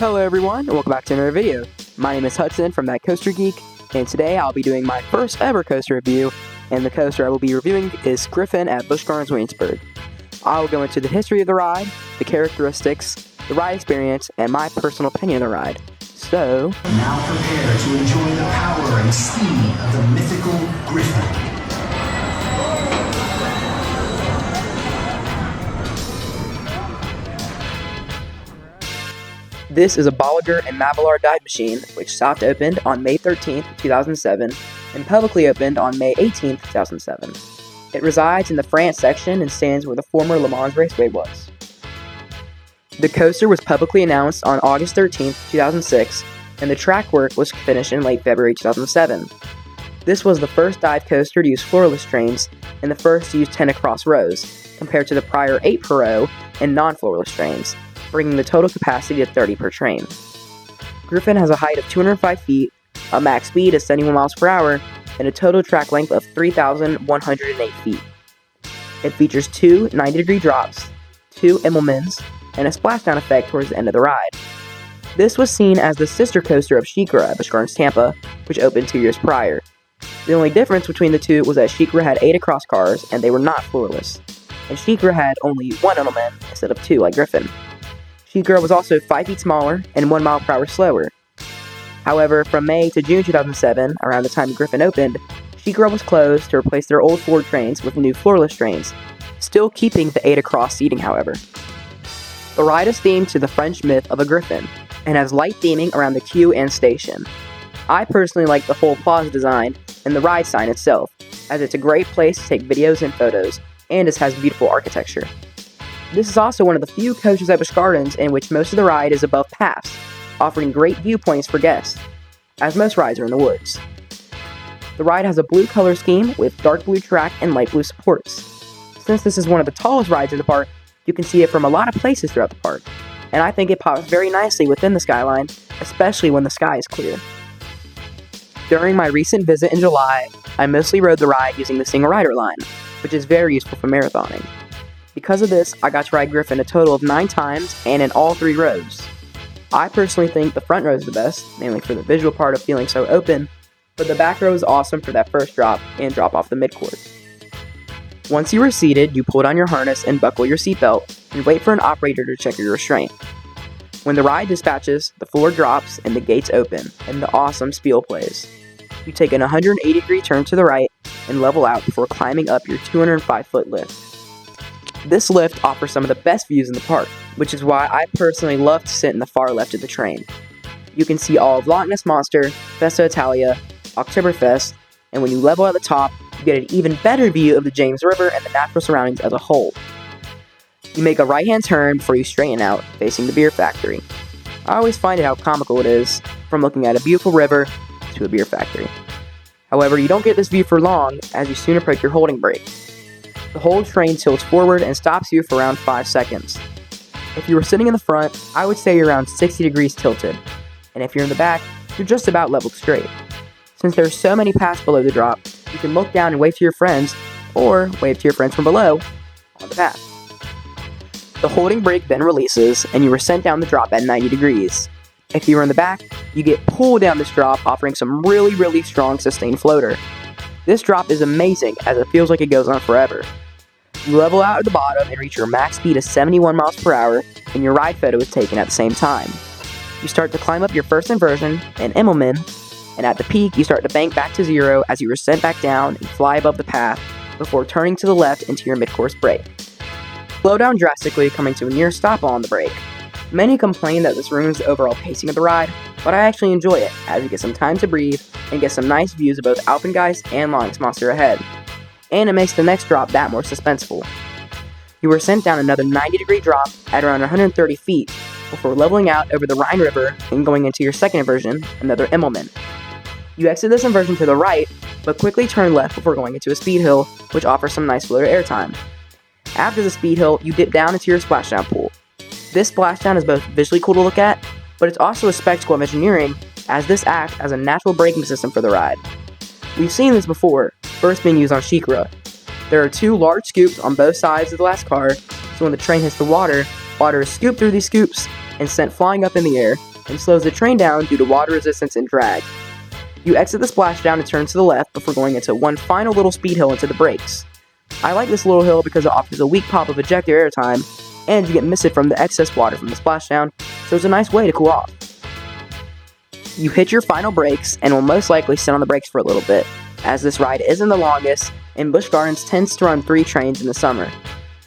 Hello everyone, and welcome back to another video. My name is Hudson from That Coaster Geek, and today I'll be doing my first ever coaster review, and the coaster I will be reviewing is Griffon at Busch, Williamsburg. I will go into the history of the ride, the characteristics, the ride experience, and my personal opinion of the ride. So, now prepare to enjoy the power and speed of the mythical Griffon. this is a Bolliger and Mavelar dive machine, which soft opened on May 13th, 2007, and publicly opened on May 18th, 2007. It resides in the France section and stands where the former Le Mans Raceway was. The coaster was publicly announced on August 13th, 2006, and the track work was finished in late February 2007. This was the first dive coaster to use floorless trains, and the first to use 10 across rows, compared to the prior 8 per row and non-floorless trains, bringing the total capacity to 30 per train. Griffon has a height of 205 feet, a max speed of 71 miles per hour, and a total track length of 3,108 feet. It features 2 90-degree drops, 2 Immelmans, and a splashdown effect towards the end of the ride. This was seen as the sister coaster of SheiKra at Busch Tampa, which opened 2 years prior. The only difference between the two was that SheiKra had 8 across cars, and they were not floorless, and SheiKra had only 1 Immelman instead of 2 like Griffon. SheiKra was also 5 feet smaller and 1 mile per hour slower. However, from May to June 2007, around the time Griffon opened, SheiKra was closed to replace their old Ford trains with new floorless trains, still keeping the 8 across seating however. The ride is themed to the French myth of a griffin, and has light theming around the queue and station. I personally like the whole plaza design and the ride sign itself, as it's a great place to take videos and photos, and it has beautiful architecture. This is also one of the few coasters at Busch Gardens in which most of the ride is above paths, offering great viewpoints for guests, as most rides are in the woods. The ride has a blue color scheme with dark blue track and light blue supports. Since this is one of the tallest rides in the park, you can see it from a lot of places throughout the park, and I think it pops very nicely within the skyline, especially when the sky is clear. During my recent visit in July, I mostly rode the ride using the single rider line, which is very useful for marathoning. Because of this, I got to ride Griffon a total of 9 times and in all 3 rows. I personally think the front row is the best, mainly for the visual part of feeling so open, but the back row is awesome for that first drop and drop off the midcourt. Once you are seated, you pull down your harness and buckle your seatbelt and wait for an operator to check your restraint. When the ride dispatches, the floor drops and the gates open, and the awesome spiel plays. You take an 180-degree turn to the right and level out before climbing up your 205-foot lift. This lift offers some of the best views in the park, which is why I personally love to sit in the far left of the train. You can see all of Loch Ness Monster, Festa Italia, Oktoberfest, and when you level at the top, you get an even better view of the James River and the natural surroundings as a whole. You make a right-hand turn before you straighten out, facing the beer factory. I always find it how comical it is, from looking at a beautiful river to a beer factory. However, you don't get this view for long, as you soon approach your holding brake. The whole train tilts forward and stops you for around 5 seconds. If you were sitting in the front, I would say you're around 60 degrees tilted, and if you're in the back, you're just about leveled straight. Since there are so many paths below the drop, you can look down and wave to your friends, or wave to your friends from below, on the path. The holding brake then releases, and you are sent down the drop at 90 degrees. If you are in the back, you get pulled down this drop, offering some really strong sustained floater. This drop is amazing, as it feels like it goes on forever. You level out at the bottom and reach your max speed of 71 miles per hour, and your ride photo is taken at the same time. You start to climb up your first inversion, an Immelman, and at the peak you start to bank back to 0 as you are sent back down and fly above the path before turning to the left into your mid-course brake. Slow down drastically, coming to a near stop on the brake. Many complain that this ruins the overall pacing of the ride, but I actually enjoy it, as you get some time to breathe and get some nice views of both Alpengeist and Loch Ness Monster ahead. And it makes the next drop that more suspenseful. You are sent down another 90-degree drop at around 130 feet before leveling out over the Rhine River and going into your second inversion, another Immelman. You exit this inversion to the right, but quickly turn left before going into a speed hill, which offers some nice floater airtime. After the speed hill, you dip down into your splashdown pool. This splashdown is both visually cool to look at, but it's also a spectacle of engineering, as this acts as a natural braking system for the ride. We've seen this before, first being used on SheiKra. There are 2 large scoops on both sides of the last car, so when the train hits the water is scooped through these scoops and sent flying up in the air, and slows the train down due to water resistance and drag. You exit the splashdown and turn to the left before going into one final little speed hill into the brakes. I like this little hill because it offers a weak pop of ejector air time, and you get misted from the excess water from the splashdown, so it's a nice way to cool off. You hit your final brakes and will most likely sit on the brakes for a little bit, as this ride isn't the longest, and Busch Gardens tends to run 3 trains in the summer.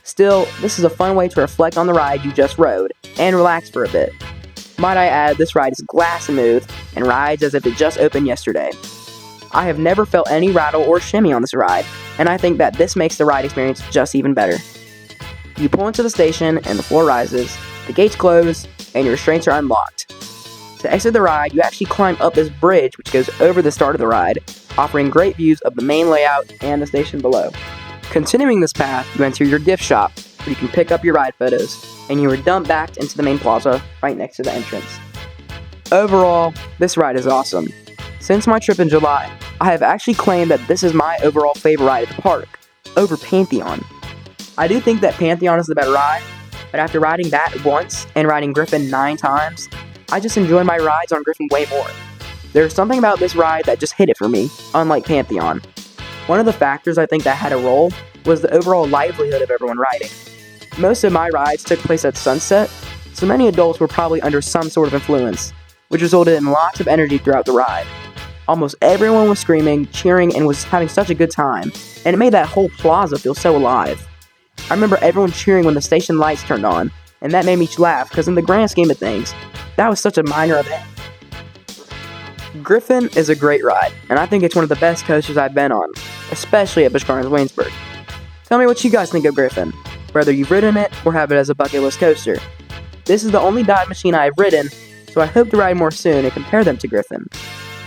Still, this is a fun way to reflect on the ride you just rode, and relax for a bit. Might I add, this ride is glass smooth, and rides as if it just opened yesterday. I have never felt any rattle or shimmy on this ride, and I think that this makes the ride experience just even better. You pull into the station, and the floor rises, the gates close, and your restraints are unlocked. To exit the ride, you actually climb up this bridge which goes over the start of the ride, offering great views of the main layout and the station below. Continuing this path, you enter your gift shop, where you can pick up your ride photos, and you are dumped back into the main plaza right next to the entrance. Overall, this ride is awesome. Since my trip in July, I have actually claimed that this is my overall favorite ride at the park, over Pantheon. I do think that Pantheon is the better ride, but after riding that once and riding Griffon 9 times, I just enjoy my rides on Griffon way more. There's something about this ride that just hit it for me, unlike Pantheon. One of the factors I think that had a role was the overall livelihood of everyone riding. Most of my rides took place at sunset, so many adults were probably under some sort of influence, which resulted in lots of energy throughout the ride. Almost everyone was screaming, cheering, and was having such a good time, and it made that whole plaza feel so alive. I remember everyone cheering when the station lights turned on, and that made me laugh because in the grand scheme of things, that was such a minor event. Griffon is a great ride, and I think it's one of the best coasters I've been on, especially at Busch Gardens Williamsburg. Tell me what you guys think of Griffon, whether you've ridden it or have it as a bucket list coaster. This is the only dive machine I have ridden, so I hope to ride more soon and compare them to Griffon.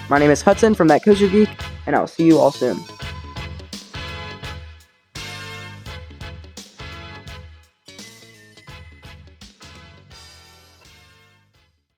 My name is Hudson from That Coaster Geek, and I will see you all soon.